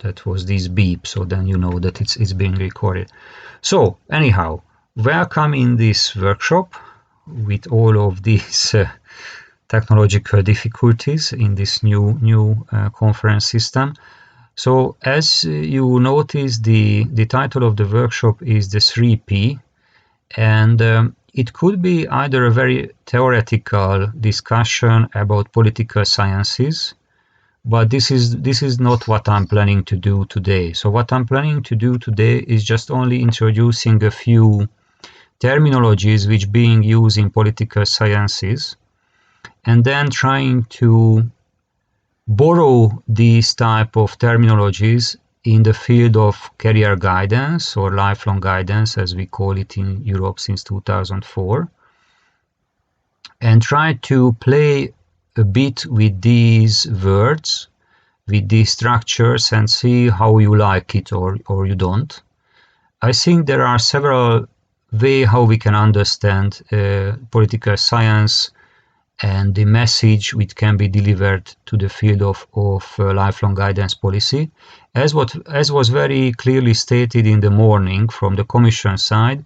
that was this beep, so then you know that it's being recorded. So anyhow, welcome in this workshop with all of these technological difficulties in this new conference system. So as you notice, the title of the workshop is the 3P, and it could be either a very theoretical discussion about political sciences, but this is not what I'm planning to do today. So what I'm planning to do today is just only introducing a few terminologies which being used in political sciences, and then trying to borrow these type of terminologies in the field of career guidance or lifelong guidance, as we call it in Europe since 2004, and try to play a bit with these words, with these structures, and see how you like it or you don't. I think there are several ways how we can understand political science and the message which can be delivered to the field of lifelong guidance policy. As was very clearly stated in the morning from the Commission side,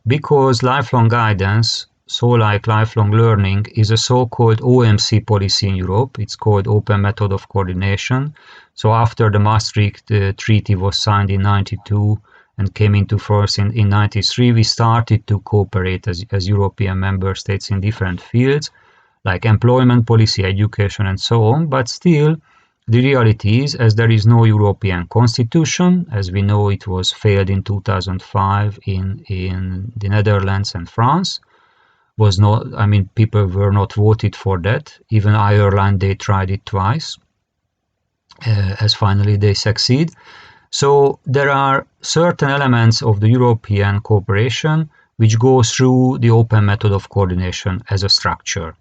because lifelong guidance, so like lifelong learning, is a so-called OMC policy in Europe. It's called Open Method of Coordination. So after the Maastricht Treaty was signed in 92 and came into force in 93, we started to cooperate as European member states in different fields, like employment policy, education, and so on. But still, the reality is, as there is no European constitution, as we know it was failed in 2005 in the Netherlands and France, was not, I mean, people were not voted for that. Even Ireland, they tried it twice, as finally they succeed. So there are certain elements of the European cooperation which go through the open method of coordination as a structure.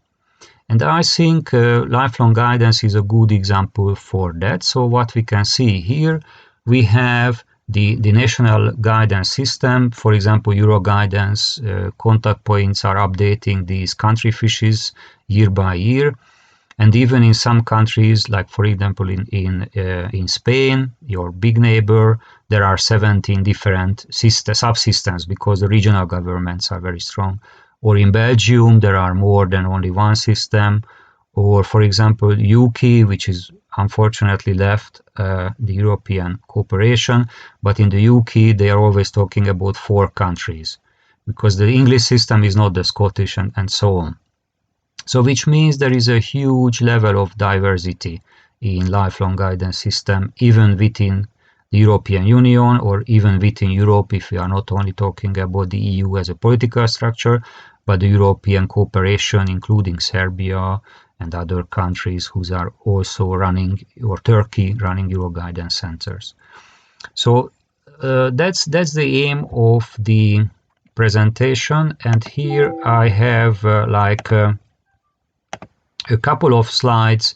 And I think lifelong guidance is a good example for that. So what we can see here, we have the national guidance system. For example, Euro guidance contact points are updating these country fishes year by year. And even in some countries, like for example in Spain, your big neighbor, there are 17 different subsystems because the regional governments are very strong. Or in Belgium, there are more than only one system. Or, for example, UK, which is unfortunately left the European cooperation. But in the UK, they are always talking about 4 countries because the English system is not the Scottish and so on. So which means there is a huge level of diversity in lifelong guidance system, even within the European Union or even within Europe, if we are not only talking about the EU as a political structure, but the European cooperation, including Serbia and other countries who are also running, or Turkey running Euro guidance centers. So that's the aim of the presentation. And here I have a couple of slides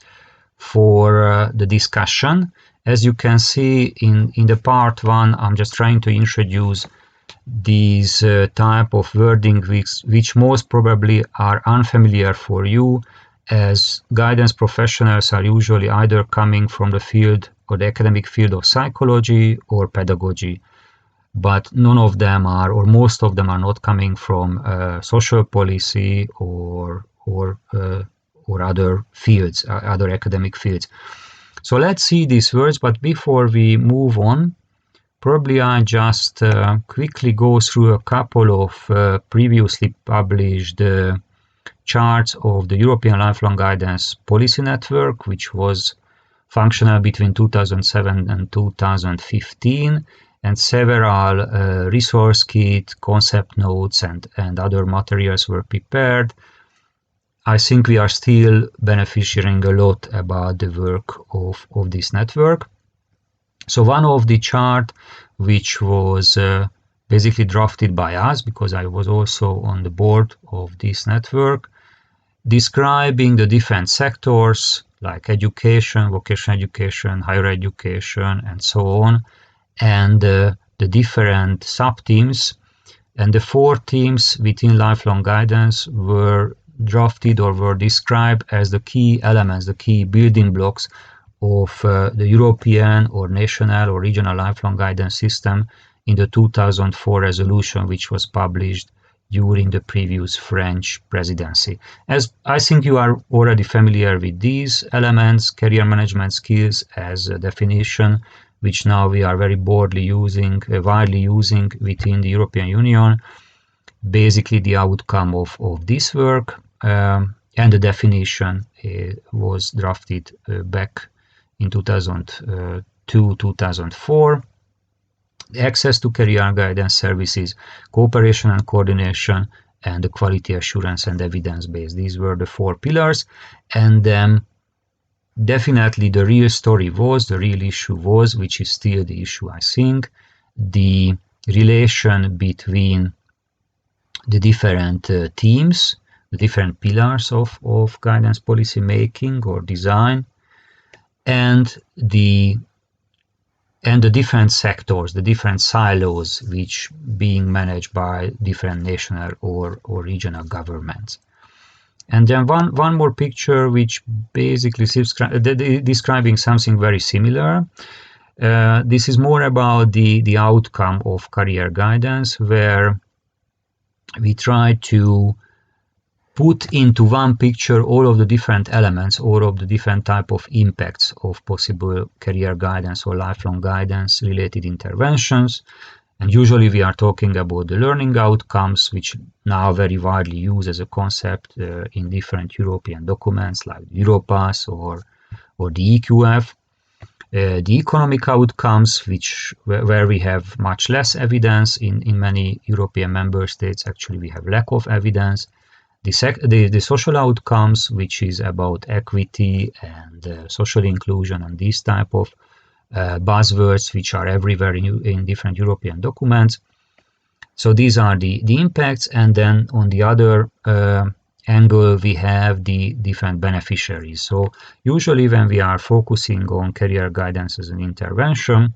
for the discussion. As you can see in the part 1, I'm just trying to introduce these type of wording which most probably are unfamiliar for you, as guidance professionals are usually either coming from the field or the academic field of psychology or pedagogy, but none of them are, or most of them are not coming from social policy or other fields, other academic fields. So let's see these words, but before we move on, probably I just quickly go through a couple of previously published charts of the European Lifelong Guidance Policy Network, which was functional between 2007 and 2015, and several resource kit, concept notes, and other materials were prepared. I think we are still benefiting a lot about the work of this network. So one of the chart which was basically drafted by us, because I was also on the board of this network, describing the different sectors like education, vocational education, higher education, and so on, and the different sub-teams. And the 4 teams within lifelong guidance were drafted or were described as the key elements, the key building blocks of the European or national or regional lifelong guidance system in the 2004 resolution, which was published during the previous French presidency. As I think you are already familiar with these elements, career management skills as a definition, which now we are very widely using within the European Union, basically the outcome of this work, and the definition was drafted back in 2002-2004. Access to career guidance services, cooperation and coordination, and the quality assurance and evidence base. These were the 4 pillars. And definitely the real story was, the real issue was, which is still the issue, I think, the relation between the different teams, the different pillars of guidance policy making or design, and the different sectors, the different silos which being managed by different national or regional governments. And then one more picture which basically describing something very similar. This is more about the outcome of career guidance, where we try to put into one picture all of the different elements, all of the different type of impacts of possible career guidance or lifelong guidance related interventions. And usually we are talking about the learning outcomes, which now very widely used as a concept in different European documents like Europass or the EQF. The economic outcomes, where we have much less evidence in many European member states. Actually, we have lack of evidence. The social outcomes, which is about equity and social inclusion and these type of buzzwords, which are everywhere in different European documents. So these are the impacts, and then on the other angle we have the different beneficiaries. So usually when we are focusing on career guidance as an intervention,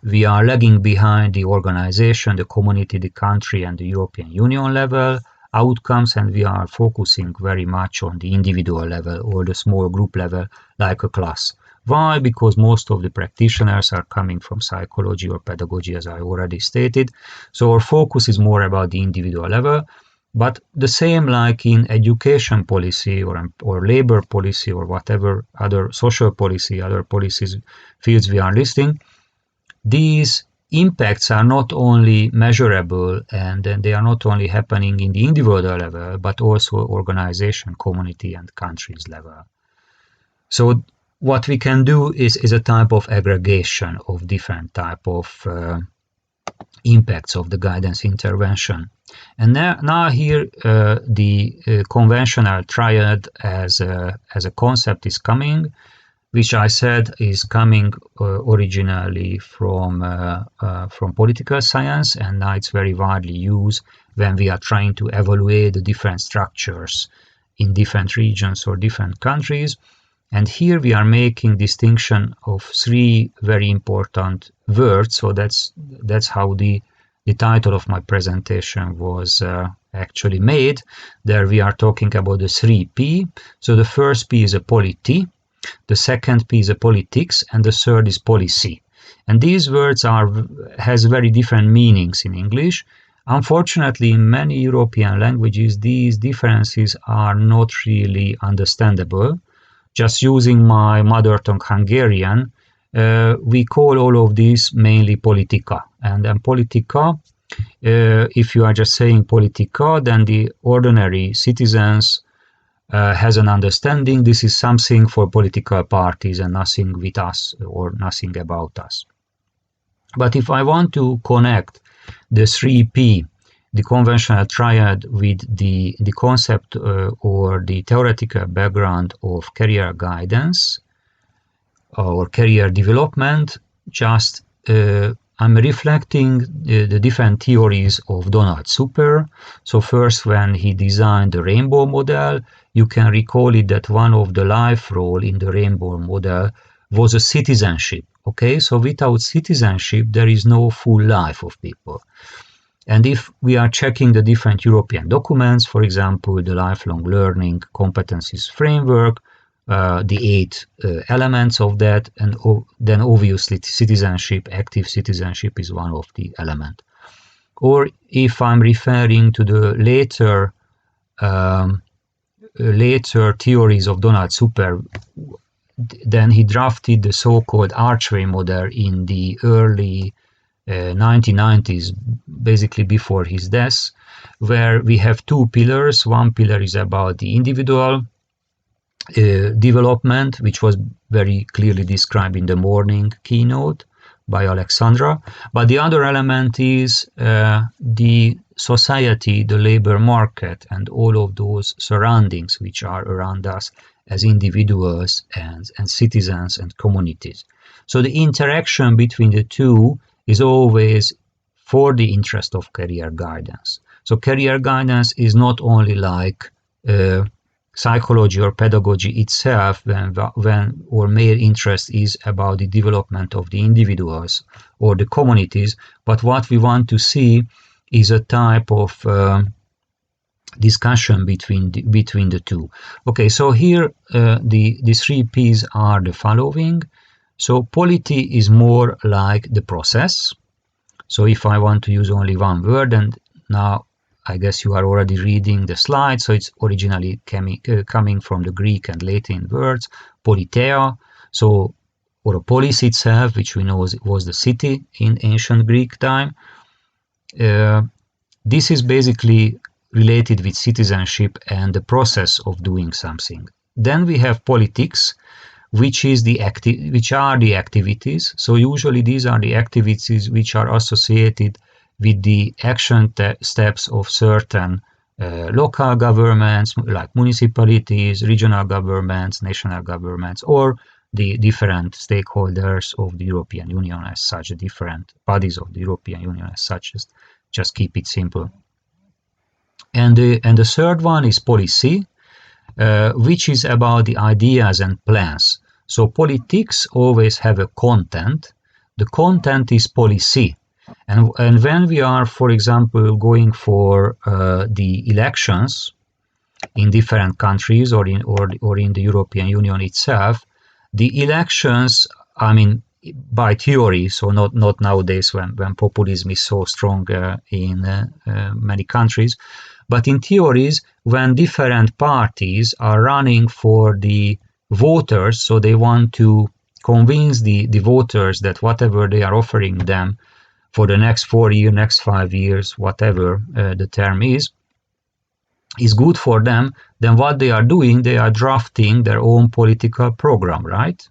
we are lagging behind the organization, the community, the country, and the European Union level outcomes, and we are focusing very much on the individual level or the small group level, like a class. Why? Because most of the practitioners are coming from psychology or pedagogy, as I already stated. So our focus is more about the individual level. But the same like in education policy or labor policy or whatever other social policy, other policies fields we are listing, these impacts are not only measurable and they are not only happening in the individual level, but also organization, community, and countries level. So what we can do is a type of aggregation of different type of impacts of the guidance intervention. And now here the conventional triad as a concept is coming, which I said is coming originally from political science, and now it's very widely used when we are trying to evaluate the different structures in different regions or different countries. And here we are making distinction of 3 very important words. So that's how the title of my presentation was actually made. There we are talking about the 3 P. So the first P is a polity, the second P is a politics, and the third is policy. And these words has very different meanings in English. Unfortunately, in many European languages, these differences are not really understandable. Just using my mother tongue Hungarian, we call all of these mainly politika. And then politika, if you are just saying politika, then the ordinary citizens has an understanding this is something for political parties and nothing with us or nothing about us. But if I want to connect the 3P, the conventional triad, with the concept or the theoretical background of career guidance or career development, just I'm reflecting the different theories of Donald Super. So first, when he designed the rainbow model, you can recall it that one of the life role in the rainbow model was a citizenship. Okay, so without citizenship, there is no full life of people. And if we are checking the different European documents, for example, the lifelong learning competencies framework, the 8 elements of that, and then obviously citizenship, active citizenship is one of the elements. Or if I'm referring to the later theories of Donald Super, then he drafted the so-called archway model in the early 1990s, basically before his death, where we have two pillars. One pillar is about the individual development, which was very clearly described in the morning keynote by Alexandra. But the other element is the society, the labor market, and all of those surroundings which are around us as individuals and citizens and communities. So the interaction between the two is always for the interest of career guidance. So career guidance is not only like psychology or pedagogy itself, when our main interest is about the development of the individuals or the communities, but what we want to see is a type of discussion between the two. Okay, so here the 3 P's are the following. So polity is more like the process. So if I want to use only one word, and now I guess you are already reading the slide, so it's originally coming from the Greek and Latin words, politeia, so, or a polis itself, which we know was the city in ancient Greek time. This is basically related with citizenship and the process of doing something. Then we have politics, which are the activities. So usually these are the activities which are associated with the action steps of certain local governments, like municipalities, regional governments, national governments, or the different stakeholders of the European Union as such, different bodies of the European Union as such. Just keep it simple. And the third one is policy, which is about the ideas and plans. So politics always have a content. The content is policy. And when we are, for example, going for the elections in different countries or in the European Union itself, the elections, I mean, by theory, so not nowadays when populism is so strong in many countries, but in theories, when different parties are running for the voters, so they want to convince the voters that whatever they are offering them for the next 4 years, next 5 years, whatever the term is good for them, then what they are doing, they are drafting their own political program, right?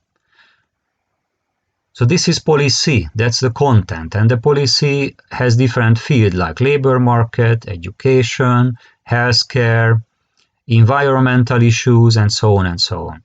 So this is policy, that's the content. And the policy has different fields like labor market, education, healthcare, environmental issues, and so on and so on.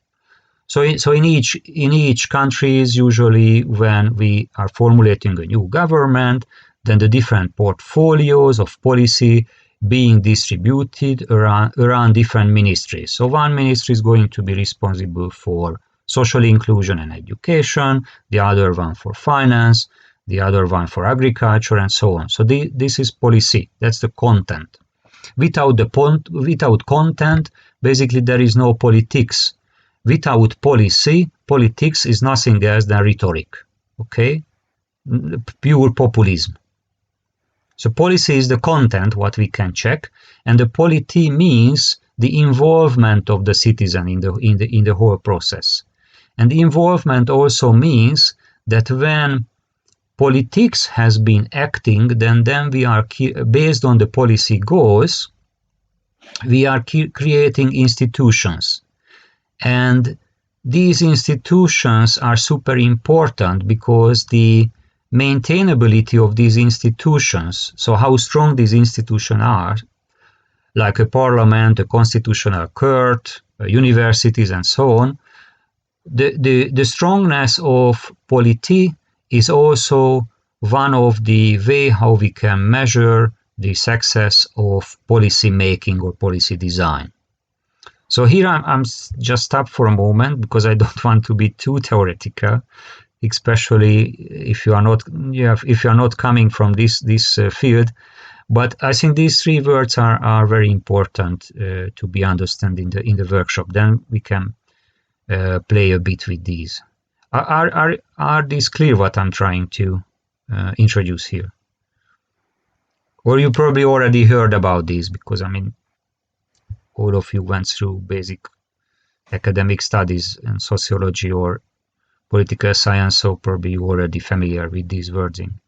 So in each country, usually when we are formulating a new government, then the different portfolios of policy being distributed around different ministries. So one ministry is going to be responsible for social inclusion and education, the other one for finance, the other one for agriculture, and so on. So this is policy, that's the content. Without content, basically there is no politics. Without policy, politics is nothing else than rhetoric, okay? Pure populism. So policy is the content, what we can check, and the polity means the involvement of the citizen in the whole process. And the involvement also means that when politics has been acting, then we are, based on the policy goals, we are creating institutions. And these institutions are super important because the maintainability of these institutions, so how strong these institutions are, like a parliament, a constitutional court, universities, and so on, the strongness of polity is also one of the way how we can measure the success of policy making or policy design. So here I'm just stop for a moment because I don't want to be too theoretical, especially if you are not coming from this field. But I think these 3 words are very important to be understood in the workshop. Then we can play a bit with these. Are these clear what I'm trying to introduce here? Or you probably already heard about these, because I mean, all of you went through basic academic studies in sociology or political science, so probably you're already familiar with these wording.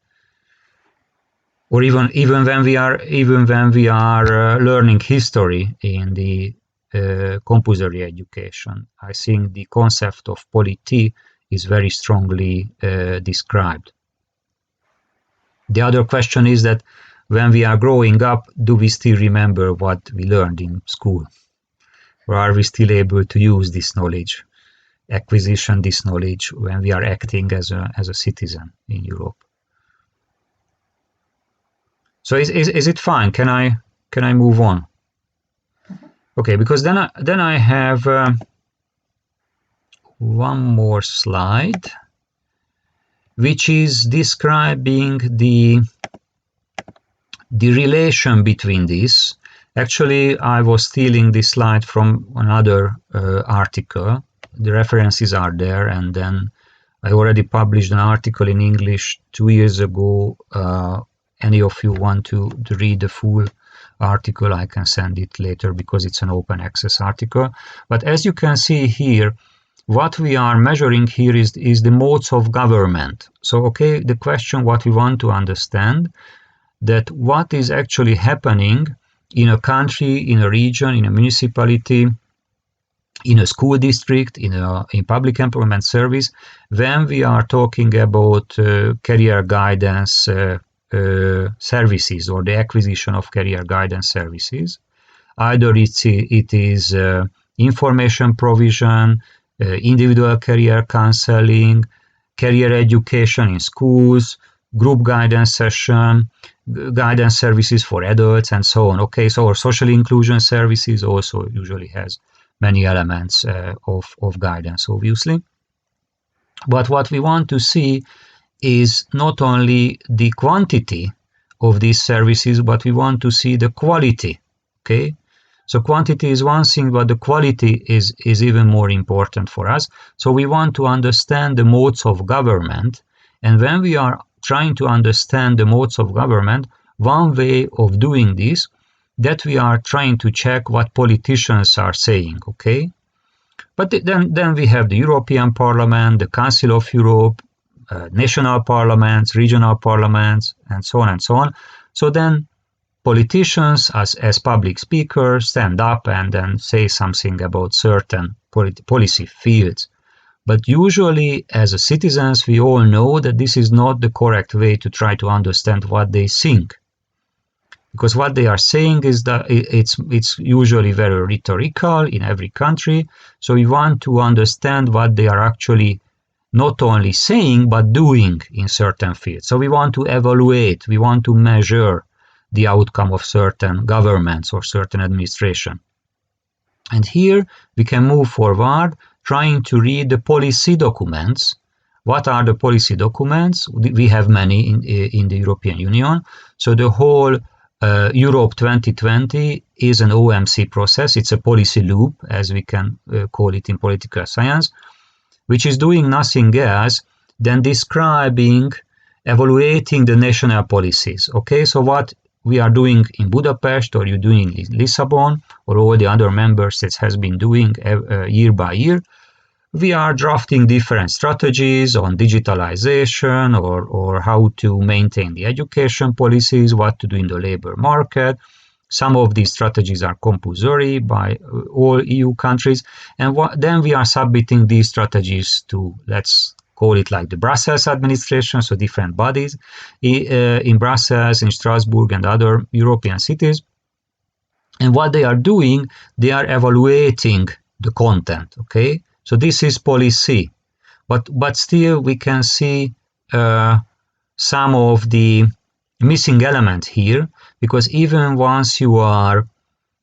Or even when we are learning history in the compulsory education, I think the concept of polity is very strongly described. The other question is that when we are growing up, do we still remember what we learned in school? Or are we still able to use this knowledge, acquisition this knowledge, when we are acting as a citizen in Europe? So is it fine? Can I move on? Okay, because then I have one more slide, which is describing the relation between these. Actually, I was stealing this slide from another article. The references are there, and then I already published an article in English 2 years ago. Any of you want to read the full article, I can send it later because it's an open access article. But as you can see here, what we are measuring here is the modes of government. So, okay, the question what we want to understand, that what is actually happening in a country, in a region, in a municipality, in a school district, in public employment service, when we are talking about career guidance services, or the acquisition of career guidance services. Either it is information provision, individual career counseling, career education in schools, group guidance session, guidance services for adults, and so on. Okay, so our social inclusion services also usually has many elements of guidance, obviously. But what we want to see is not only the quantity of these services, but we want to see the quality. Okay, so quantity is one thing, but the quality is even more important for us. So we want to understand the modes of government, and when we are trying to understand the modes of government, one way of doing this, that we are trying to check what politicians are saying. Okay, but then we have the European Parliament, the Council of Europe, national parliaments, regional parliaments, and so on and so on. So then politicians, as public speakers, stand up and then say something about certain policy fields. But usually, as citizens, we all know that this is not the correct way to try to understand what they think. Because what they are saying is that it's usually very rhetorical in every country. So we want to understand what they are actually not only saying, but doing in certain fields. So we want to evaluate, we want to measure the outcome of certain governments or certain administration. And here we can move forward trying to read the policy documents. What are the policy documents? We have many in the European Union. So the whole Europe 2020 is an OMC process. It's a policy loop, as we can call it in political science, which is doing nothing else than describing, evaluating the national policies. Okay, so what we are doing in Budapest, or you're doing in Lisbon, or all the other member states has been doing year by year, we are drafting different strategies on digitalization, or how to maintain the education policies, what to do in the labor market. Some of these strategies are compulsory by all EU countries, and then we are submitting these strategies to, let's call it like the Brussels administration, so different bodies in Brussels, in Strasbourg, and other European cities. And what they are doing, they are evaluating the content. Okay, so this is policy, but still we can see some of the missing element here, because even once you are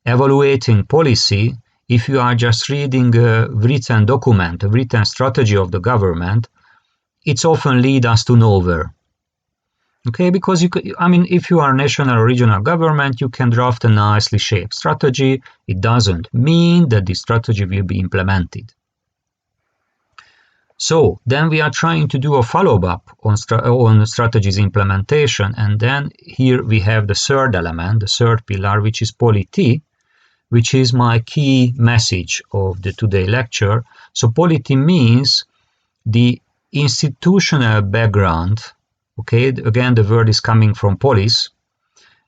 evaluating policy, if you are just reading a written document, a written strategy of the government, it's often lead us to nowhere. Okay, because if you are national or regional government, you can draft a nicely shaped strategy. It doesn't mean that the strategy will be implemented. So then we are trying to do a follow-up on strategies implementation, and then here we have the third element, the third pillar, which is polity, which is my key message of the today lecture. So polity means the institutional background. Okay, again, the word is coming from polis.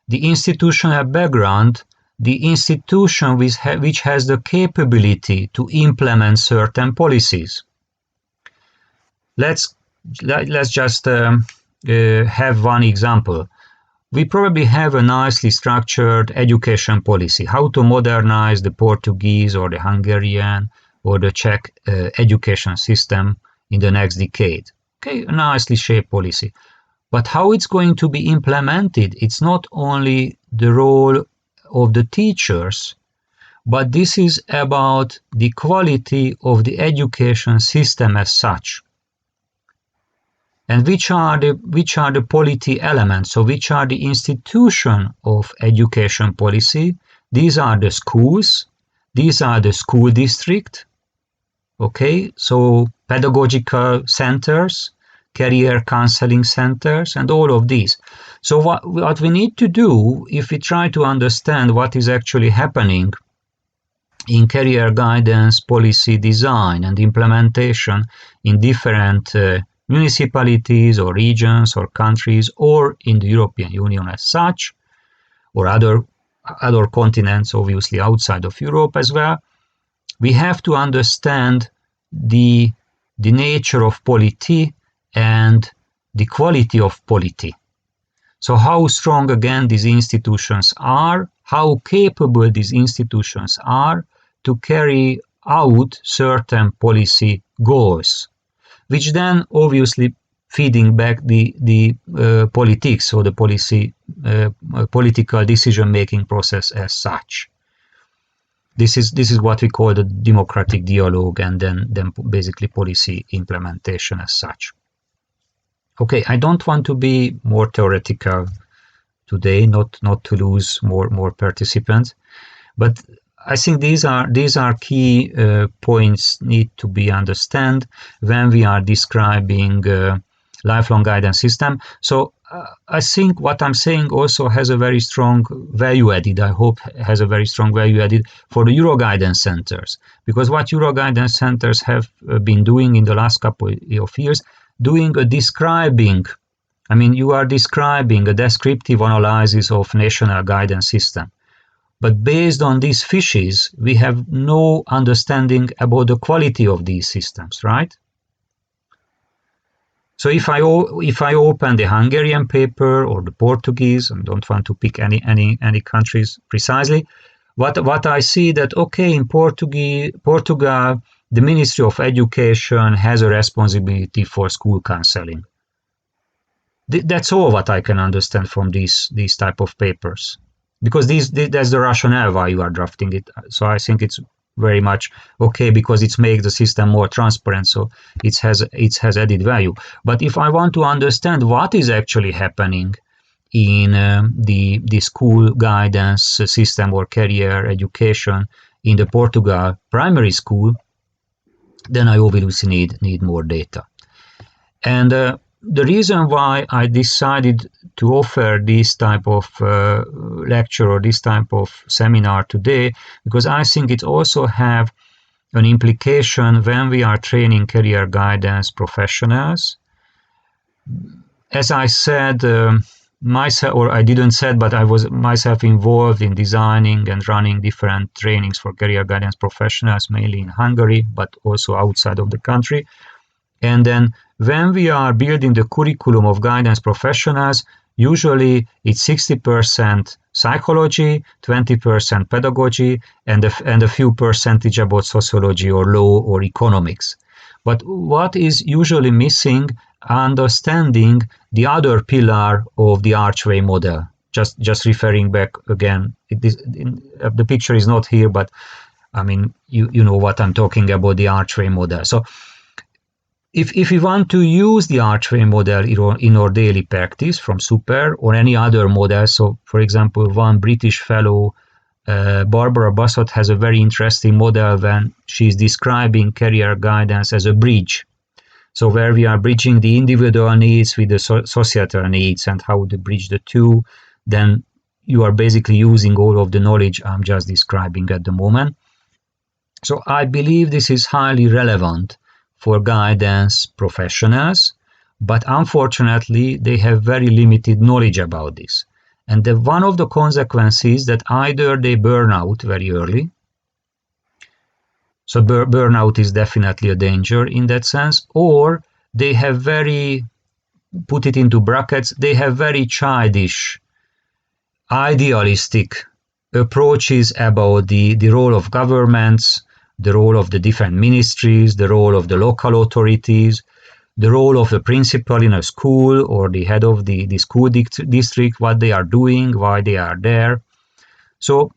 The institutional background, the institution which has the capability to implement certain policies. Let's just have one example. We probably have a nicely structured education policy, how to modernize the Portuguese or the Hungarian or the Czech education system in the next decade. Okay, a nicely shaped policy. But how it's going to be implemented, it's not only the role of the teachers, but this is about the quality of the education system as such. And which are the polity elements? So which are the institution of education policy? These are the schools. These are the school district. Okay, so pedagogical centers, career counseling centers, and all of these. So what we need to do, if we try to understand what is actually happening in career guidance, policy design, and implementation in different municipalities or regions or countries, or in the European Union as such, or other continents, obviously outside of Europe as well, we have to understand the nature of polity and the quality of polity. So how strong, again, these institutions are, how capable these institutions are to carry out certain policy goals, which then obviously feeding back the politics or the policy political decision-making process as such. This is what we call the democratic dialogue, and then basically policy implementation as such. Okay, I don't want to be more theoretical today, not to lose more participants, but I think these are key points need to be understood when we are describing lifelong guidance system. So I think what I'm saying also has a very strong value added. I hope has a very strong value added for the Euro guidance centers, because what Euro guidance centers have been doing in the last couple of years, doing a describing. I mean, you are describing a descriptive analysis of national guidance system. But based on these fishes, we have no understanding about the quality of these systems, right? So if I open the Hungarian paper or the Portuguese, I don't want to pick any countries precisely, what I see that, okay, in Portugal, the Ministry of Education has a responsibility for school counseling. That's all what I can understand from these type of papers. Because that's the rationale why you are drafting it. So I think it's very much okay, because it makes the system more transparent, so it has added value. But if I want to understand what is actually happening in the school guidance system or career education in the Portugal primary school, then I obviously need more data. And the reason why I decided to offer this type of lecture or this type of seminar today, because I think it also have an implication when we are training career guidance professionals. As I said, myself, or I didn't said, but I was myself involved in designing and running different trainings for career guidance professionals, mainly in Hungary, but also outside of the country. And then when we are building the curriculum of guidance professionals, usually it's 60% psychology, 20% pedagogy, and a few percentage about sociology or law or economics. But what is usually missing, understanding the other pillar of the archway model. Just referring back again, the picture is not here, but I mean, you know what I'm talking about, the archway model. So if we want to use the archway model in our daily practice from Super or any other model, so for example, one British fellow, Barbara Bassott, has a very interesting model when she's describing career guidance as a bridge. So where we are bridging the individual needs with the societal needs and how to bridge the two, then you are basically using all of the knowledge I'm just describing at the moment. So I believe this is highly relevant for guidance professionals, but unfortunately they have very limited knowledge about this. And one of the consequences that either they burn out very early, so burnout is definitely a danger in that sense, or they have very, put it into brackets, they have very childish, idealistic approaches about the role of governments, the role of the different ministries, the role of the local authorities, the role of the principal in a school or the head of the school district, what they are doing, why they are there. So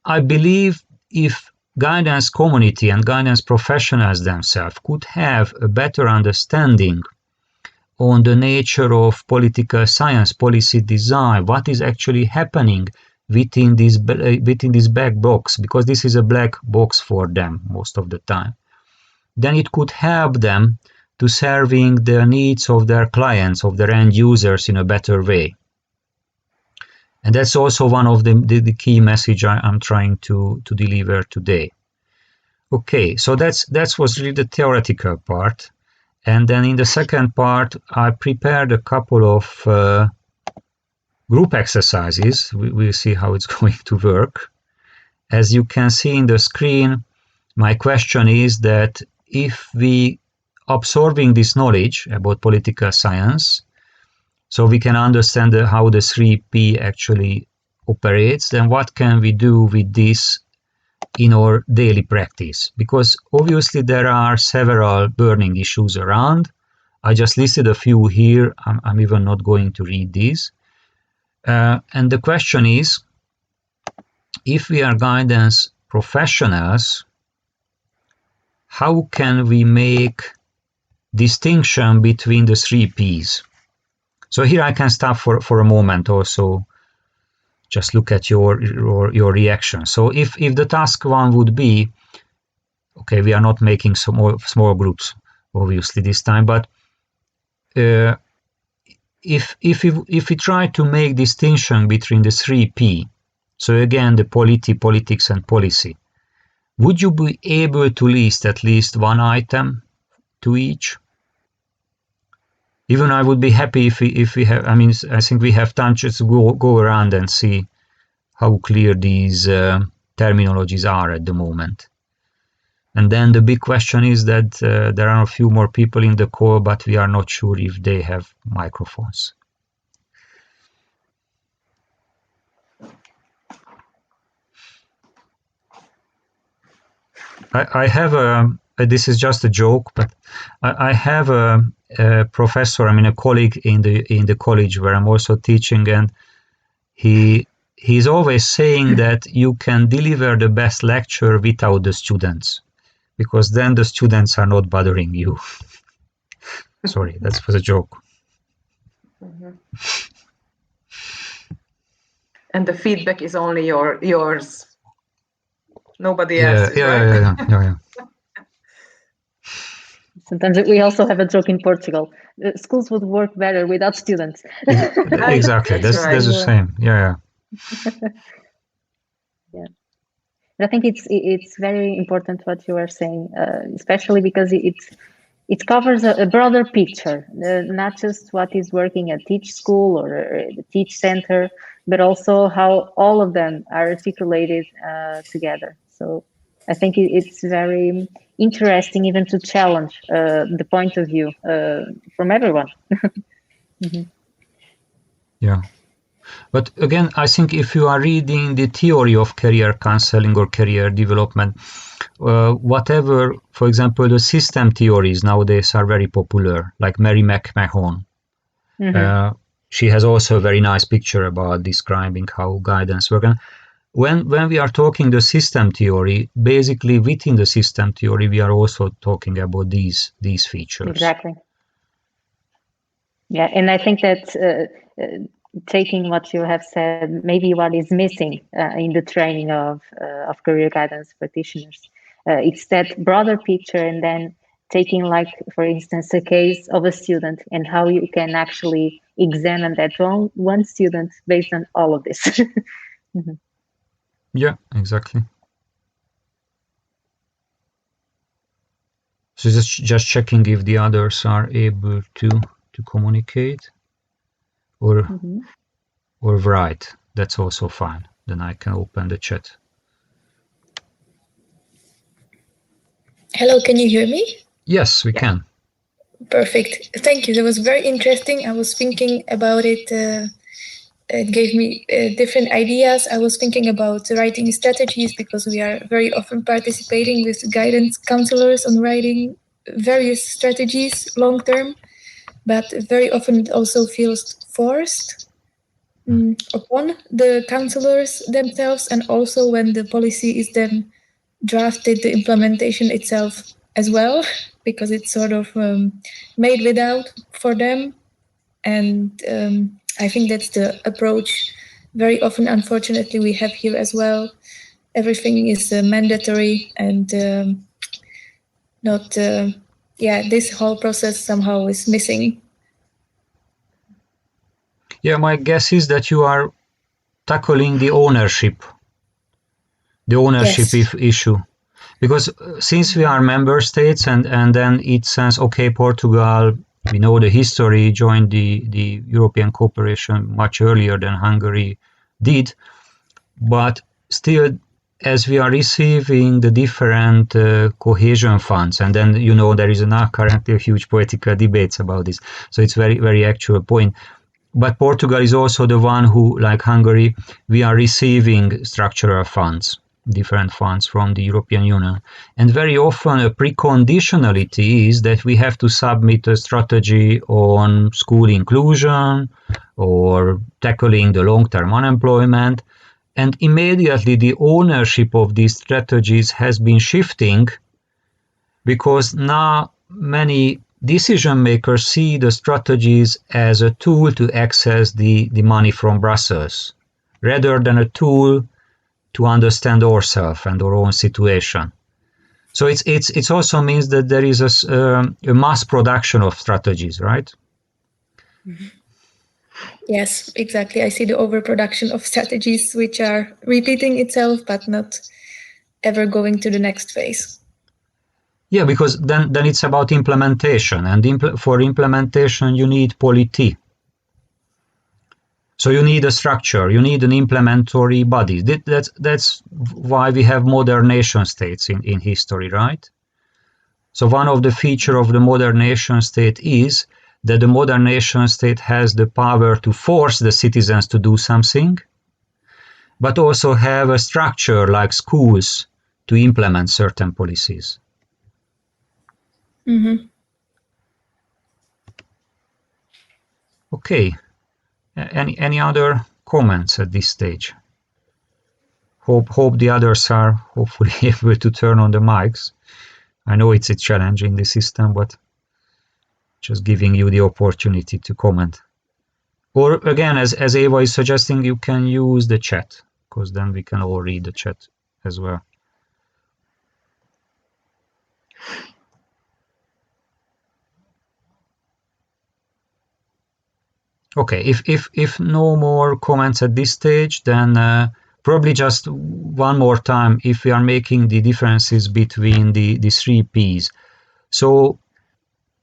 I believe if guidance community and guidance professionals themselves could have a better understanding on the nature of political science, policy design, what is actually happening within this black box, because this is a black box for them most of the time, then it could help them to serving the needs of their clients, of their end users in a better way. And that's also one of the key message I'm trying to deliver today. Okay, so that was really the theoretical part. And then in the second part, I prepared a couple of group exercises. We'll see how it's going to work. As you can see in the screen, my question is that if we absorbing this knowledge about political science, so we can understand how the 3P actually operates, then what can we do with this in our daily practice? Because obviously there are several burning issues around. I just listed a few here. I'm even not going to read these. And the question is, if we are guidance professionals, how can we make distinction between the 3Ps? So here I can stop for a moment also, just look at your reaction. So if the task one would be, okay, we are not making small groups, obviously this time, but if we try to make distinction between the 3P, so again the polity, politics and policy, would you be able to list at least one item to each? Even I would be happy if we have, I mean, I think we have time just to go around and see how clear these terminologies are at the moment. And then the big question is that there are a few more people in the call, but we are not sure if they have microphones. I have this is just a joke, but I have a professor, I mean a colleague in the college where I'm also teaching, and he's always saying that you can deliver the best lecture without the students, because then the students are not bothering you. Sorry, that was a joke. Mm-hmm. And the feedback is only yours. Nobody else is, right? Yeah. Sometimes we also have a joke in Portugal. Schools would work better without students. Exactly, that's the same. Yeah. Yeah, but I think it's very important what you are saying, especially because it covers a broader picture, not just what is working at each school or the teach center, but also how all of them are articulated together. So I think it's very interesting even to challenge the point of view from everyone. Mm-hmm. Yeah. But again, I think if you are reading the theory of career counseling or career development, whatever, for example, the system theories nowadays are very popular, like Mary McMahon. Mm-hmm. She has also a very nice picture about describing how guidance works. When we are talking the system theory, basically within the system theory, we are also talking about these features. Exactly. Yeah, and I think that taking what you have said, maybe what is missing in the training of career guidance practitioners, it's that broader picture, and then taking, like, for instance, a case of a student and how you can actually examine that one student based on all of this. Mhm. Yeah, exactly. So just checking if the others are able to communicate or Mhm. or write. That's also fine. Then I can open the chat. Hello, can you hear me? Yes, we Yeah. can. Perfect. Thank you. That was very interesting. I was thinking about it. It gave me different ideas. I was thinking about writing strategies because we are very often participating with guidance counselors on writing various strategies long term, but very often it also feels forced upon the counselors themselves, and also when the policy is then drafted, the implementation itself as well, because it's sort of made without for them. And I think that's the approach very often, unfortunately, we have here as well. Everything is mandatory and not, this whole process somehow is missing. Yeah, my guess is that you are tackling the ownership Yes. issue. Because since we are member states and then it says, okay, Portugal, we know the history, joined the European cooperation much earlier than Hungary did, but still, as we are receiving the different cohesion funds, and then, there is now currently a huge political debates about this, so it's very, very actual point. But Portugal is also the one who, like Hungary, we are receiving structural funds, different funds from the European Union. And very often a preconditionality is that we have to submit a strategy on school inclusion or tackling the long-term unemployment. And immediately the ownership of these strategies has been shifting because now many decision makers see the strategies as a tool to access the money from Brussels rather than a tool to understand ourselves and our own situation. So it also means that there is a mass production of strategies, right? Yes, exactly. I see the overproduction of strategies which are repeating itself but not ever going to the next phase. Yeah, because then it's about implementation, and for implementation you need polity. So you need a structure, you need an implementary body. That's why we have modern nation states in history, right? So one of the features of the modern nation state is that the modern nation state has the power to force the citizens to do something, but also have a structure like schools to implement certain policies. Mm-hmm. Okay. Any other comments at this stage? Hope the others are hopefully able to turn on the mics. I know it's a challenge in the system, but just giving you the opportunity to comment. Or again, as Eva is suggesting, you can use the chat, because then we can all read the chat as well. Okay, if no more comments at this stage, then probably just one more time, if we are making the differences between the three Ps. So,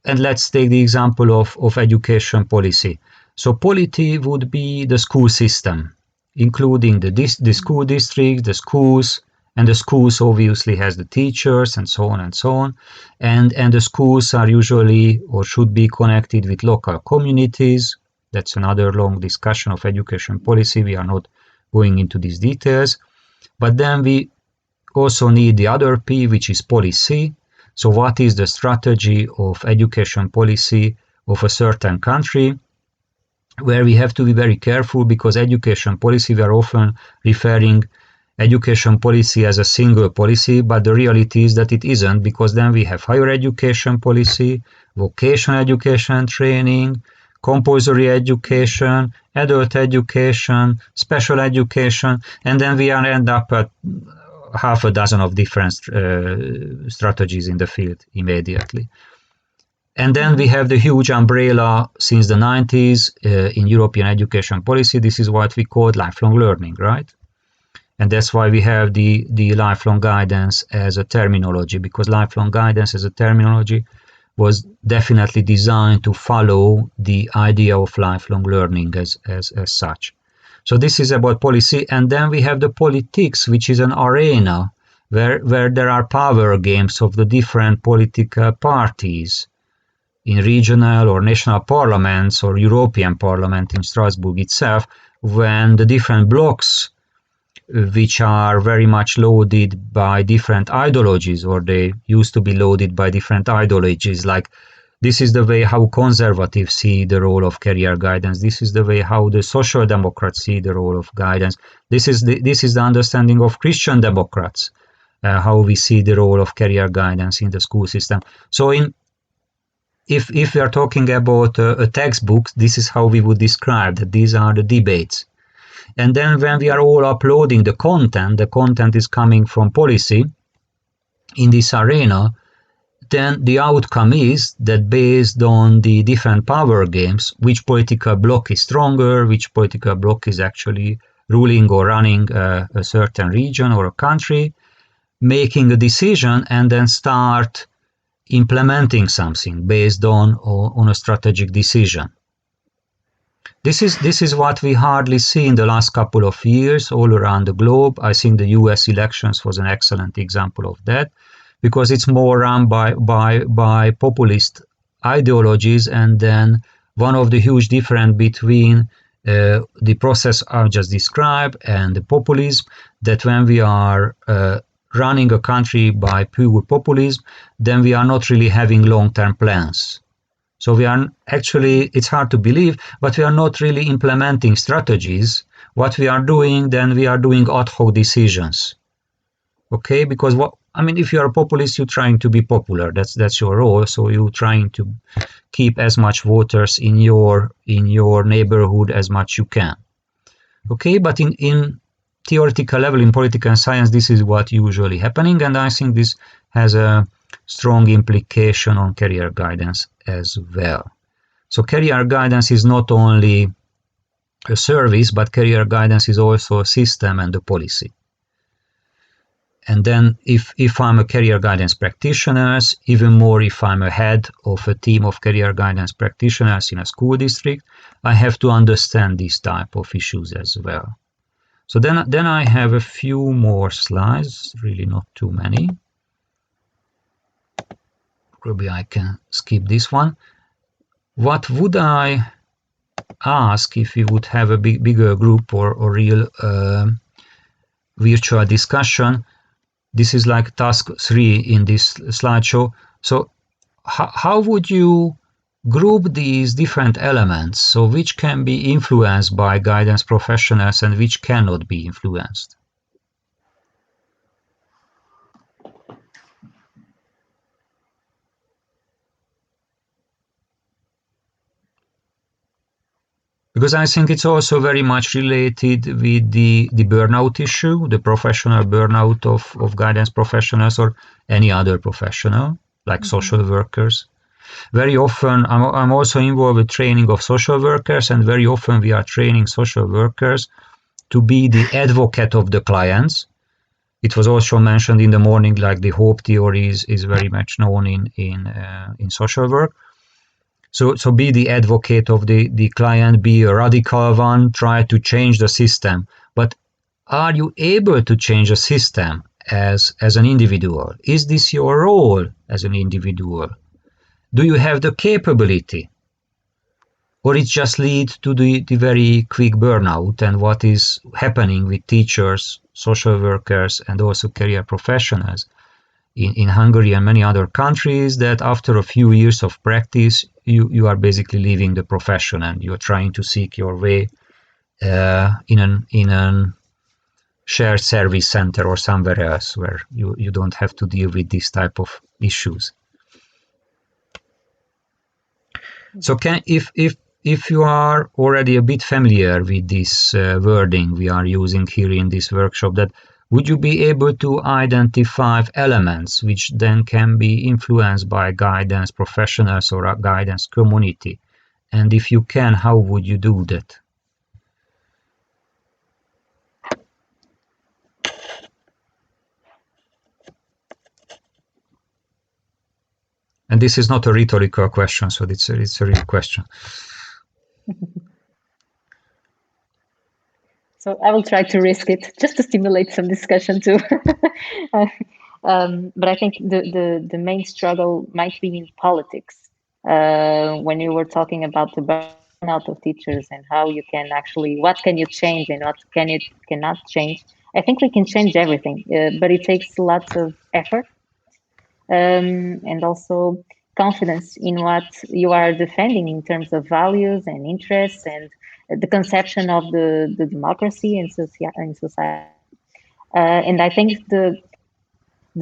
and let's take the example of education policy. So polity would be the school system, including the school districts, the schools, and the schools obviously has the teachers and so on and so on. And the schools are usually or should be connected with local communities. That's another long discussion of education policy. We are not going into these details. But then we also need the other P, which is policy. So what is the strategy of education policy of a certain country, where we have to be very careful, because education policy, we are often referring education policy as a single policy, but the reality is that it isn't, because then we have higher education policy, vocational education training, compulsory education, adult education, special education, and then we end up at half a dozen of different strategies in the field immediately. And then we have the huge umbrella since the 90s in European education policy. This is what we call lifelong learning, right? And that's why we have the lifelong guidance as a terminology, because lifelong guidance as a terminology was definitely designed to follow the idea of lifelong learning as such. So this is about policy. And then we have the politics, which is an arena where there are power games of the different political parties in regional or national parliaments or European Parliament in Strasbourg itself, when the different blocks, which are very much loaded by different ideologies, or they used to be loaded by different ideologies, like this is the way how conservatives see the role of career guidance, this is the way how the social democrats see the role of guidance, this is the understanding of Christian Democrats, how we see the role of career guidance in the school system. So if we are talking about a textbook, this is how we would describe that these are the debates. And then when we are all uploading the content is coming from policy in this arena, then the outcome is that based on the different power games, which political bloc is stronger, which political bloc is actually ruling or running a certain region or a country, making a decision and then start implementing something based on a strategic decision. This is what we hardly see in the last couple of years all around the globe. I think the US elections was an excellent example of that, because it's more run by populist ideologies. And then one of the huge difference between the process I've just described and the populism, that when we are running a country by pure populism, then we are not really having long-term plans. So we are actually, it's hard to believe, but we are not really implementing strategies. What we are doing, then we are doing ad hoc decisions. Okay, because if you are a populist, you're trying to be popular. That's your role. So you're trying to keep as much voters in your neighborhood as much you can. Okay, but in theoretical level, in political science, this is what usually happening, and I think this has a strong implication on career guidance as well. So career guidance is not only a service, but career guidance is also a system and a policy. And then if I'm a career guidance practitioner, even more if I'm a head of a team of career guidance practitioners in a school district, I have to understand these type of issues as well. So then I have a few more slides, really not too many. Probably I can skip this one. What would I ask if we would have a bigger group or real virtual discussion? This is like task 3 in this slideshow. So how would you group these different elements, so which can be influenced by guidance professionals and which cannot be influenced? Because I think it's also very much related with the burnout issue, the professional burnout of guidance professionals or any other professional, like social workers. Very often, I'm also involved with training of social workers, and very often we are training social workers to be the advocate of the clients. It was also mentioned in the morning, like the hope theory is very much known in social work. So be the advocate of the client, be a radical one, try to change the system. But are you able to change a system as an individual? Is this your role as an individual? Do you have the capability? Or it just leads to the very quick burnout, and what is happening with teachers, social workers, and also career professionals in Hungary and many other countries, that after a few years of practice, you are basically leaving the profession and you're trying to seek your way in a shared service center or somewhere else where you don't have to deal with this type of issues. So if you are already a bit familiar with this wording we are using here in this workshop, that would you be able to identify elements which then can be influenced by guidance professionals or a guidance community? And if you can, how would you do that? And this is not a rhetorical question, so it's a real question. So I will try to risk it just to stimulate some discussion too. But I think the main struggle might be in politics. When you were talking about the burnout of teachers and how you can actually, what can you change and what cannot change. I think we can change everything, but it takes lots of effort and also confidence in what you are defending in terms of values and interests and the conception of the democracy in society. And I think the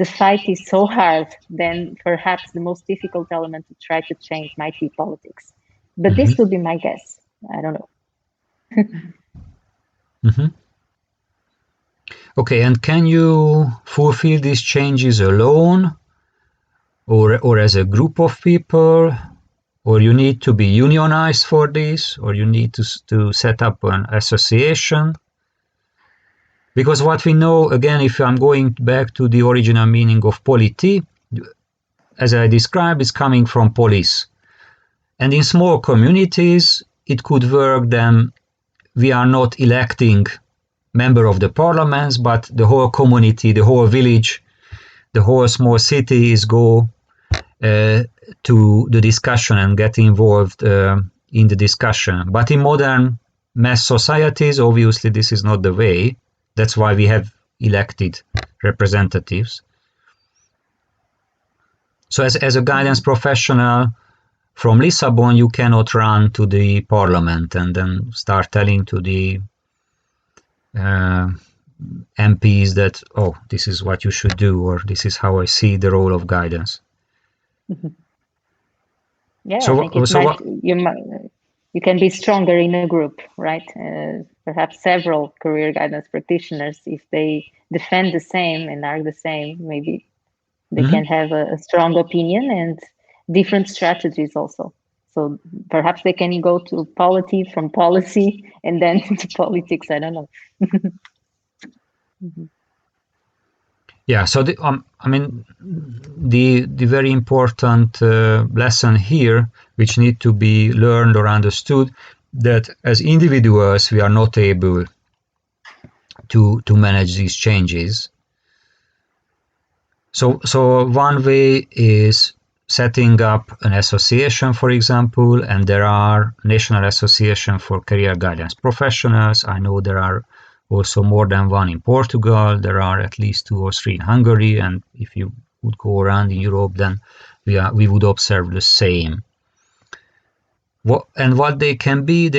fight is so hard, then perhaps the most difficult element to try to change might be politics. But this would be my guess. I don't know. Okay, and can you fulfill these changes alone or as a group of people? Or you need to be unionized for this, or you need to set up an association? Because what we know, again, if I'm going back to the original meaning of polity, as I described, is coming from police. And in small communities, it could work then we are not electing member of the parliaments, but the whole community, the whole village, the whole small city is go to the discussion and get involved in the discussion. But in modern mass societies, obviously this is not the way. That's why we have elected representatives. So as a guidance professional from Lisbon, you cannot run to the parliament and then start telling to the MPs that, oh, this is what you should do, or this is how I see the role of guidance. Yeah, so, I think you can be stronger in a group, right? Perhaps several career guidance practitioners, if they defend the same and are the same, maybe they can have a strong opinion and different strategies also. So perhaps they can go to polity from policy and then to politics. I don't know. Yeah, so the very important lesson here, which need to be learned or understood, that as individuals we are not able to manage these changes. So one way is setting up an association, for example, and there are National Association for Career Guidance Professionals. I know there are also more than one in Portugal. There are at least 2 or 3 in Hungary, and if you would go around in Europe, then we would observe the same. What they can be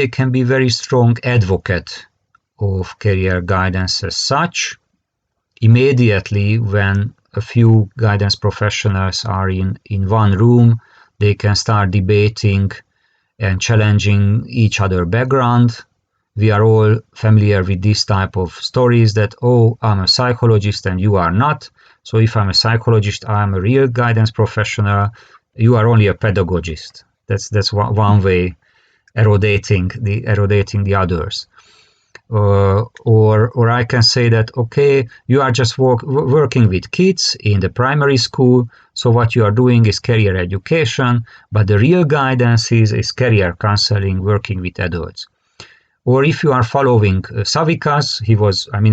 very strong advocate of career guidance as such. Immediately when a few guidance professionals are in one room, they can start debating and challenging each other background. We are all familiar with this type of stories that, oh, I'm a psychologist and you are not. So if I'm a psychologist, I'm a real guidance professional. You are only a pedagogist. That's one way eroding the others. Or I can say that, okay, you are just working with kids in the primary school, so what you are doing is career education, but the real guidance is career counseling, working with adults. Or if you are following Savikas,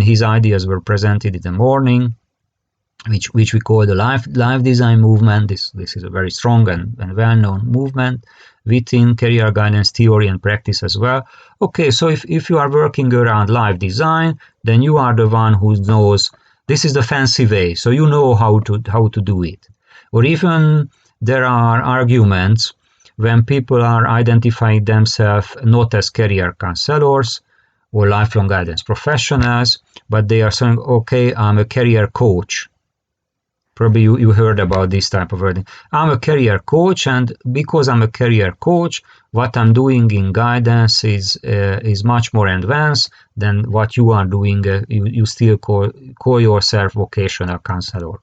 his ideas were presented in the morning, which we call the life design movement. This is a very strong and well-known movement within career guidance theory and practice as well. Okay, so if you are working around life design, then you are the one who knows this is the fancy way, so you know how to do it. Or even there are arguments when people are identifying themselves not as career counselors or lifelong guidance professionals, but they are saying, okay, I'm a career coach, Probably you heard about this type of wording. I'm a career coach, and because I'm a career coach, what I'm doing in guidance is much more advanced than what you are doing. You still call yourself vocational counselor,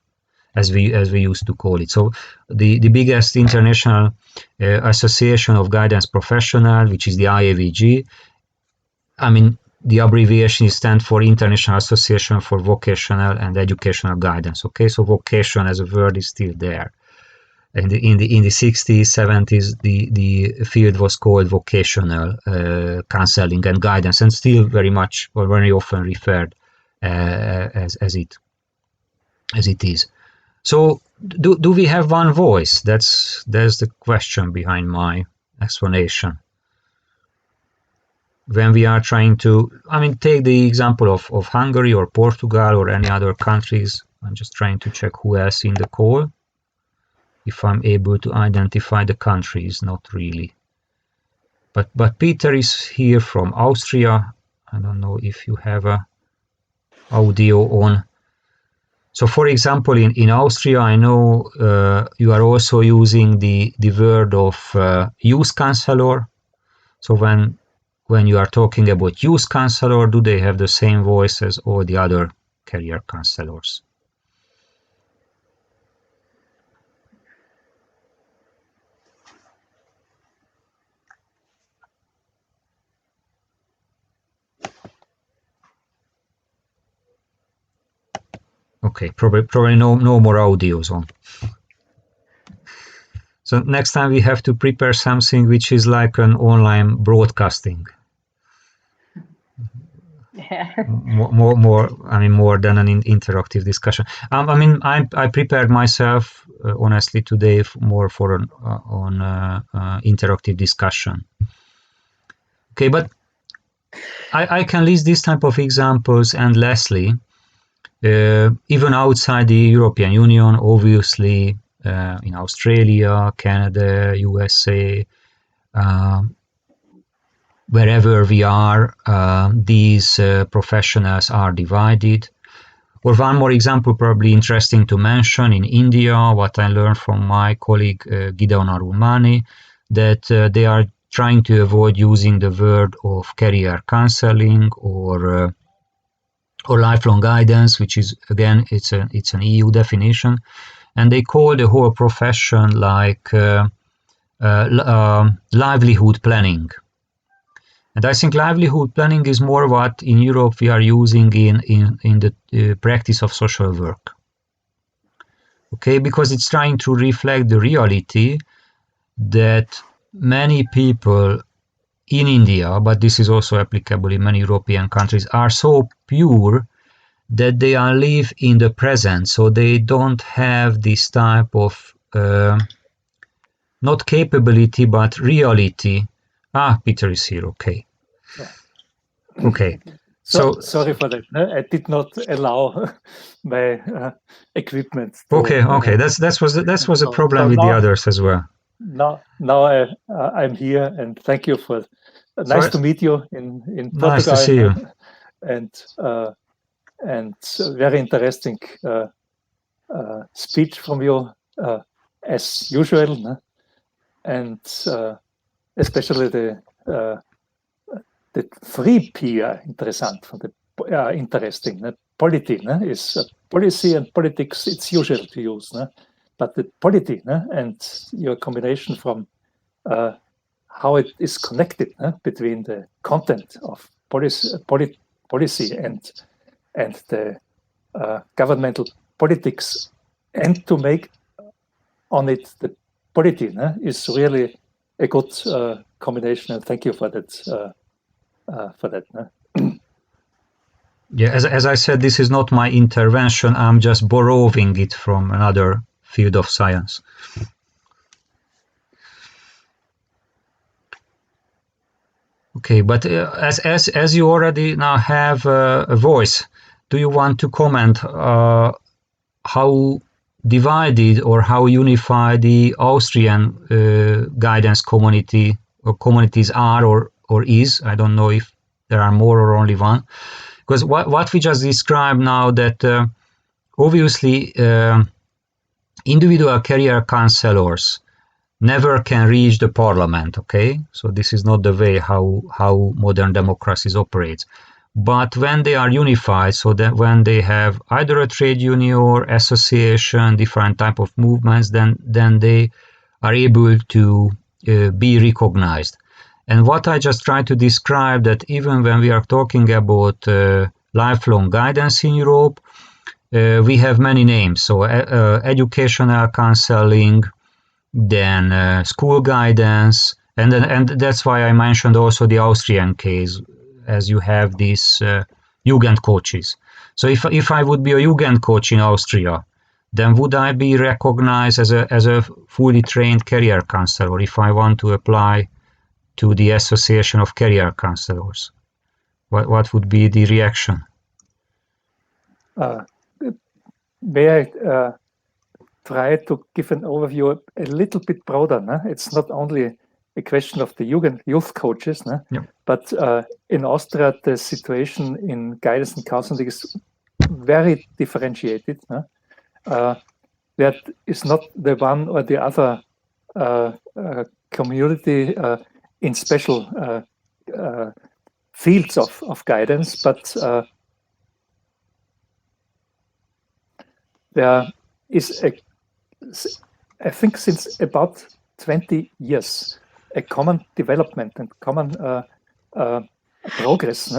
as we used to call it. So the biggest international association of guidance professional, which is the IAVG, I mean, the abbreviation stands for International Association for Vocational and Educational Guidance. Okay, so vocation as a word is still there. And in the 60s, 70s, the field was called vocational counseling and guidance, and still very much or very often referred as it is. So do we have one voice? There's the question behind my explanation. When we are trying to, I mean, take the example of Hungary or Portugal or any other countries. I'm just trying to check who else in the call. If I'm able to identify the countries, not really. But Peter is here from Austria. I don't know if you have a audio on. So for example, in Austria, I know you are also using the word of youth counselor. So when you are talking about youth counselor, do they have the same voice as all the other career counselors? Okay, probably no more audios on. So next time we have to prepare something which is like an online broadcasting. Yeah. More than an interactive discussion. I mean, I prepared myself honestly today more for an interactive discussion. Okay, but I can list this type of examples endlessly. Even outside the European Union, obviously, in Australia, Canada, USA, wherever we are, these professionals are divided. Or one more example, probably interesting to mention, in India, what I learned from my colleague Gideon Arulmani, that they are trying to avoid using the word of career counseling or lifelong guidance, which is, again, it's an EU definition, and they call the whole profession like livelihood planning. And I think livelihood planning is more what in Europe we are using in the practice of social work. Okay, because it's trying to reflect the reality that many people in India, but this is also applicable in many European countries, are so pure that they are live in the present, so they don't have this type of not capability but reality. Peter is here. Okay. Okay. So sorry for that. I did not allow my equipment. Okay. That was a problem with the others as well. Now I'm here, and thank you for. Nice to meet you in Portugal. Nice to see you. And very interesting speech from you as usual, and especially the free peer interesting. Polity is policy and politics. It's usual to use, but the polity and your combination from how it is connected between the content of policy and the governmental politics, and to make on it the polity is really a good combination. And thank you for that. Yeah, as I said, this is not my intervention. I'm just borrowing it from another field of science. Okay, but as you already now have a voice, do you want to comment how divided or how unified the Austrian guidance community or communities are or is? I don't know if there are more or only one. Because what we just described now, that obviously individual career counselors never can reach the parliament, okay? So this is not the way how modern democracies operate. But when they are unified, so that when they have either a trade union or association, different type of movements, then they are able to be recognized. And what I just tried to describe, that even when we are talking about lifelong guidance in Europe, we have many names. So educational counseling, then school guidance, and that's why I mentioned also the Austrian case, as you have these Jugend coaches. So if I would be a Jugend coach in Austria, then would I be recognized as a fully trained career counselor if I want to apply to the Association of Career Counselors? What would be the reaction? May I try to give an overview a little bit broader? No? It's not only a question of the youth coaches, no? Yeah. But in Austria, the situation in guidance and counseling is very differentiated. No? That is not the one or the other community in special fields of guidance, but there is I think since about 20 years, a common development and common progress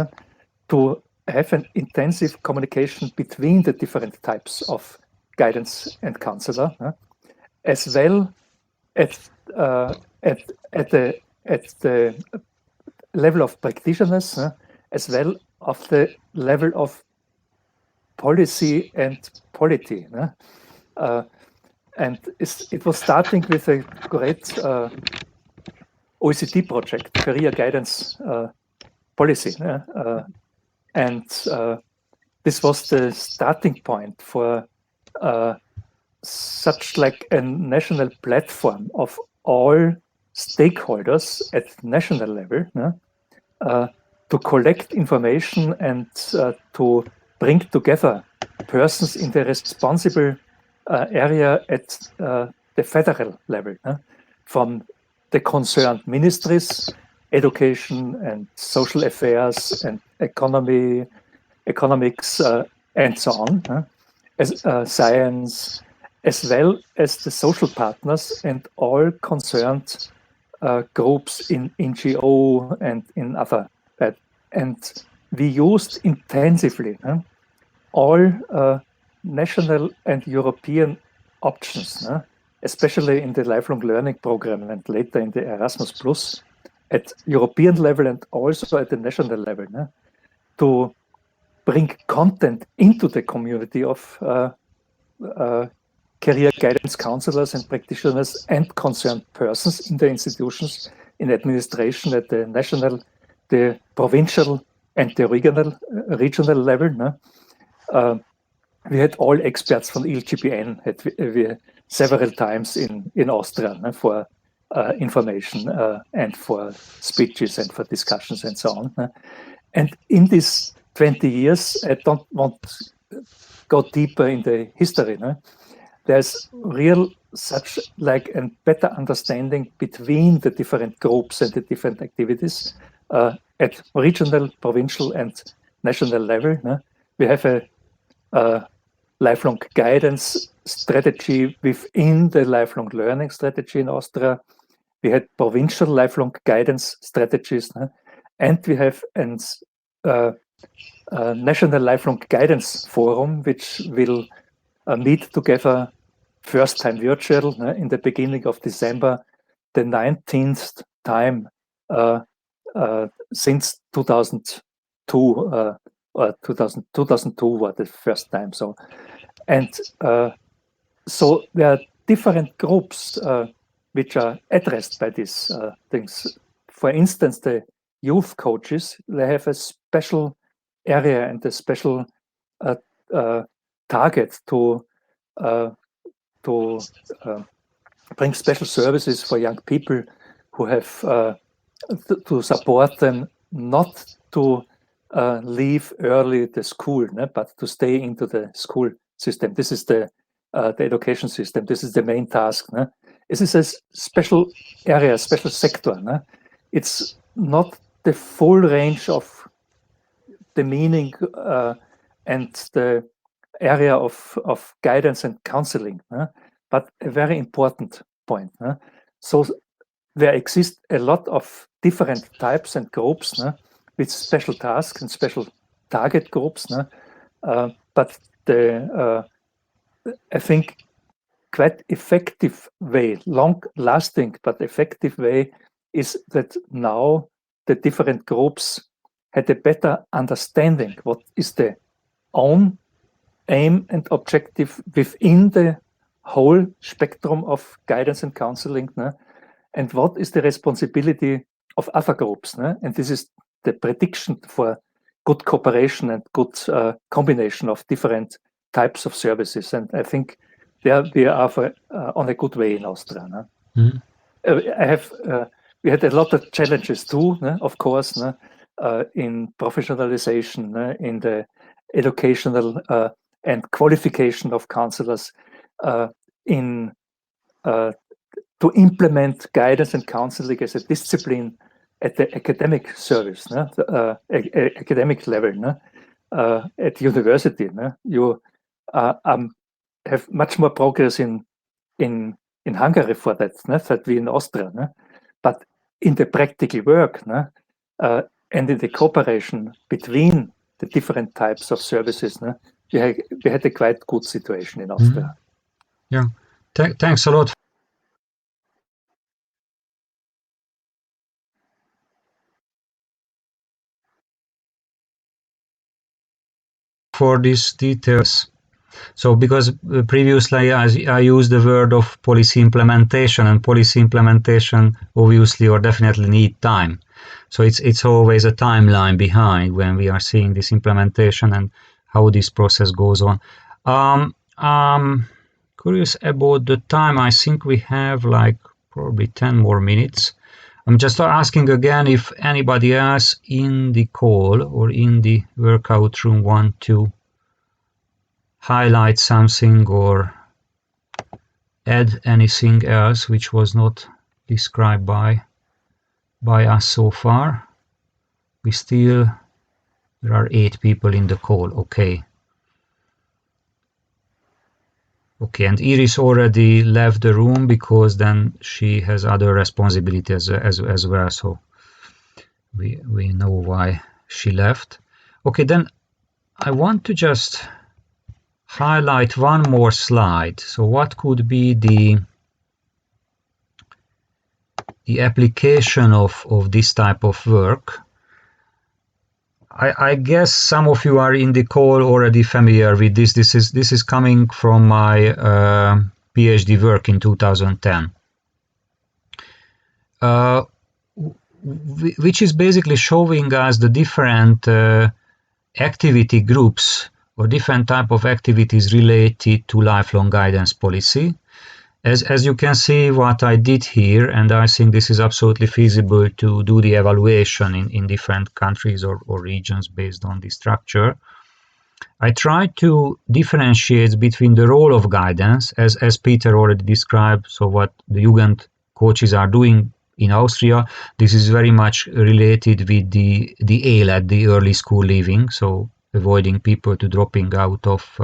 to have an intensive communication between the different types of guidance and counselor, as well at the level of practitioners, as well of the level of policy and polity. And it was starting with a great OECD project, career guidance policy. And this was the starting point for such like a national platform of all stakeholders at national level to collect information and to bring together persons in the responsible area at the federal level, from the concerned ministries, education and social affairs and economics and so on, as science, as well as the social partners and all concerned groups in NGO and in other. And we used intensively all national and European options, especially in the lifelong learning program and later in the Erasmus Plus at European level and also at the national level, to bring content into the community of career guidance counselors and practitioners and concerned persons in the institutions, in administration at the national, the provincial and the regional level. We had all experts from ELGPN several times in Austria for information and for speeches and for discussions and so on. And in these 20 years, I don't want to go deeper in the history. There's real such like a better understanding between the different groups and the different activities at regional, provincial and national level. We have a lifelong guidance strategy within the lifelong learning strategy in Austria. We had provincial lifelong guidance strategies, and we have a national lifelong guidance forum, which will meet together first time virtual in the beginning of December, the 19th time since 2002, or 2002 was the first time. So, and so there are different groups which are addressed by these things. For instance, the youth coaches, they have a special area and a special target to bring special services for young people who have to support them not to leave early the school, but to stay into the school system. This is the the education system. This is the main task. Ne? This is a special area, special sector. Ne? It's not the full range of the meaning and the area of guidance and counseling, but a very important point. So there exist a lot of different types and groups with special tasks and special target groups, but I think quite effective way, long-lasting but effective way, is that now the different groups had a better understanding what is the own aim and objective within the whole spectrum of guidance and counseling, and what is the responsibility of other groups. And this is the prediction for good cooperation and good combination of different types of services. And I think there we are on a good way in Austria. We had a lot of challenges too, of course, in professionalization, in the educational and qualification of counselors, to implement guidance and counseling as a discipline at the academic service, academic level, at university. You have much more progress in Hungary for that, that we in Austria. But in the practical work and in the cooperation between the different types of services, we had a quite good situation in Austria. Yeah, thanks a lot for these details. So because previously I used the word of policy implementation, and policy implementation obviously or definitely need time. So it's always a timeline behind when we are seeing this implementation and how this process goes on. Curious about the time. I think we have like probably 10 more minutes. I'm just asking again if anybody else in the call or in the workout room want to highlight something or add anything else which was not described by us so far. There are 8 people in the call. Okay, and Iris already left the room because then she has other responsibilities as well, so we know why she left. Okay, then I want to just highlight one more slide. So what could be the application of this type of work? I guess some of you are in the call already familiar with this. This is coming from my PhD work in 2010, which is basically showing us the different activity groups or different type of activities related to lifelong guidance policy. As you can see what I did here, and I think this is absolutely feasible to do the evaluation in different countries or regions based on the structure. I tried to differentiate between the role of guidance, as Peter already described, so what the Jugend coaches are doing in Austria. This is very much related with the ELAD, the early school leaving, so avoiding people to dropping out of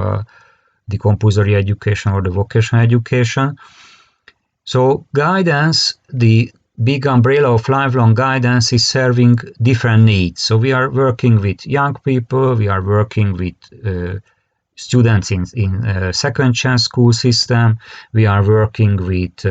the compulsory education or the vocational education. So guidance, the big umbrella of lifelong guidance, is serving different needs. So we are working with young people, we are working with students in second chance school system, we are working with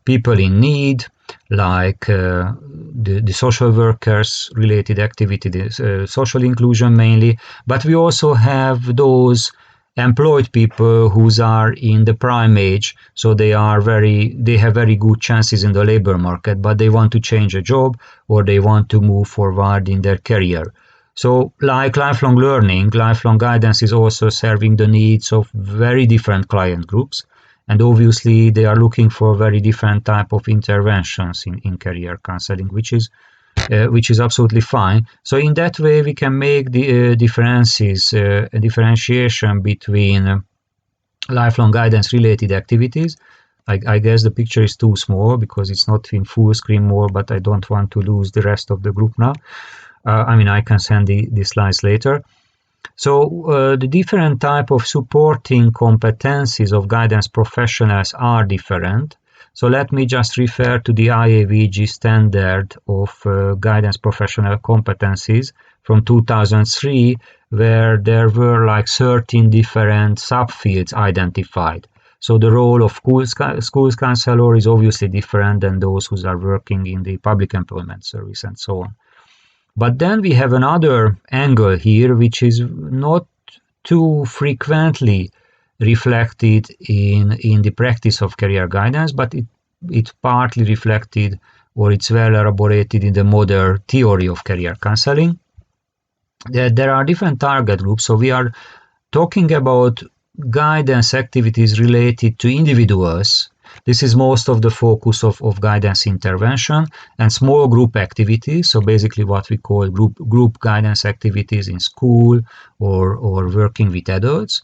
people in need, like the social workers related activities, social inclusion mainly, but we also have those employed people who are in the prime age, so they have very good chances in the labor market, but they want to change a job or they want to move forward in their career. So like lifelong learning, lifelong guidance is also serving the needs of very different client groups, and obviously they are looking for very different type of interventions in career counseling, which is absolutely fine. So in that way, we can make the differentiation between lifelong guidance related activities. I guess the picture is too small because it's not in full screen more, but I don't want to lose the rest of the group now. I mean, I can send the slides later. So the different type of supporting competencies of guidance professionals are different. So let me just refer to the IAVG standard of guidance professional competencies from 2003, where there were like 13 different subfields identified. So the role of schools counselor is obviously different than those who are working in the public employment service and so on. But then we have another angle here, which is not too frequently reflected in the practice of career guidance, but it's partly reflected, or it's well elaborated in the modern theory of career counseling. There are different target groups. So we are talking about guidance activities related to individuals. This is most of the focus of guidance intervention, and small group activities. So basically what we call group guidance activities in school or working with adults.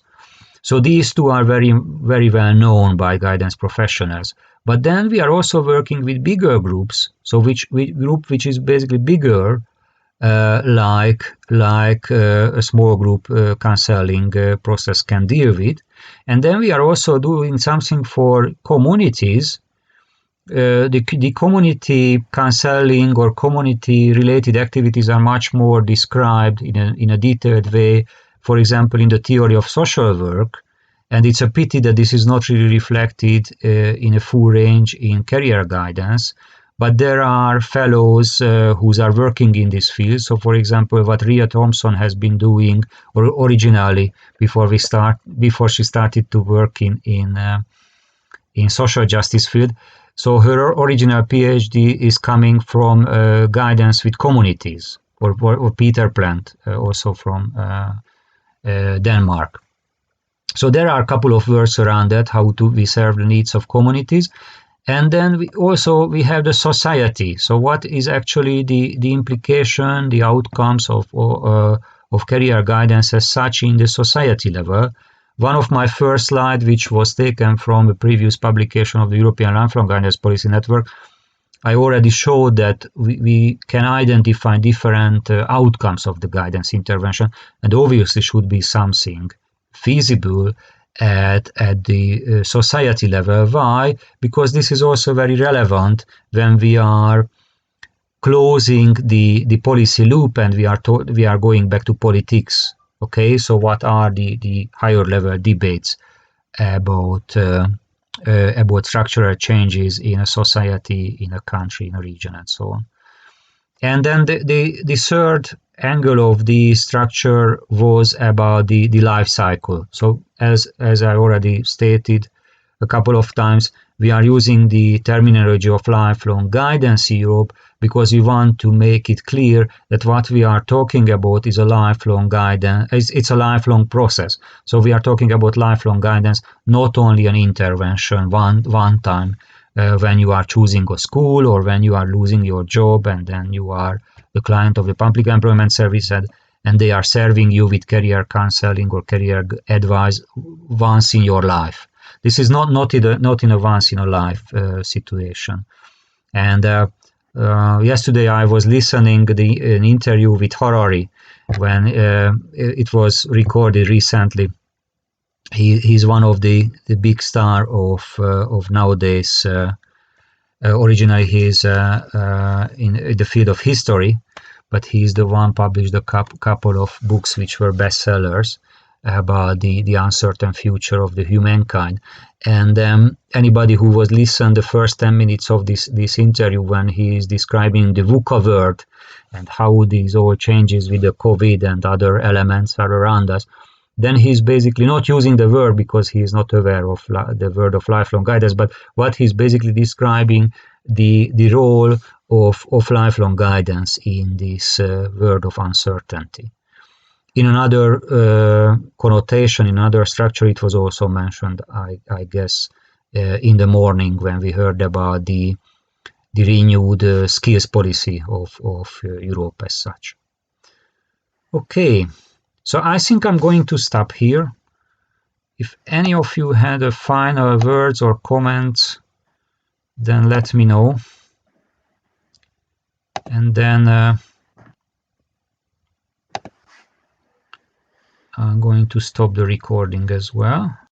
So these two are very, very well known by guidance professionals. But then we are also working with bigger groups. So which group which is basically bigger, like a small group counseling process can deal with. And then we are also doing something for communities. The community counseling or community related activities are much more described in a detailed way, for example, in the theory of social work. And it's a pity that this is not really reflected in a full range in career guidance. But there are fellows who are working in this field. So, for example, what Ria Thompson has been doing, or originally before she started to work in social justice field. So her original PhD is coming from guidance with communities, or Peter Plant, also from Denmark. So there are a couple of words around that, how we serve the needs of communities. And then we have the society. So what is actually the implication, the outcomes of career guidance as such in the society level? One of my first slides, which was taken from a previous publication of the European Lifelong Guidance Policy Network, I already showed that we can identify different outcomes of the guidance intervention, and obviously should be something feasible at the society level. Why? Because this is also very relevant when we are closing the policy loop and we are going back to politics. Okay, so what are the higher level debates about structural changes in a society, in a country, in a region, and so on. And then the third angle of the structure was about the life cycle. So as I already stated a couple of times, we are using the terminology of lifelong guidance Europe because we want to make it clear that what we are talking about is a lifelong guidance. It's a lifelong process. So we are talking about lifelong guidance, not only an intervention one time when you are choosing a school or when you are losing your job and then you are the client of the public employment service and they are serving you with career counseling or career advice once in your life. This is not in a once in a life situation. And yesterday I was listening an interview with Harari when it was recorded recently. He's one of the big star of nowadays. Originally he's in the field of history, but he's the one published a couple of books which were bestsellers about the uncertain future of the humankind. And anybody who was listening the first 10 minutes of this interview when he is describing the VUCA world and how these all changes with the COVID and other elements are around us, then he's basically not using the word because he is not aware of the word of lifelong guidance, but what he's basically describing the role of lifelong guidance in this world of uncertainty. In another connotation, in another structure, it was also mentioned, I guess, in the morning when we heard about the renewed skills policy of Europe as such. Okay, so I think I'm going to stop here. If any of you had a final words or comments, then let me know. And then I'm going to stop the recording as well.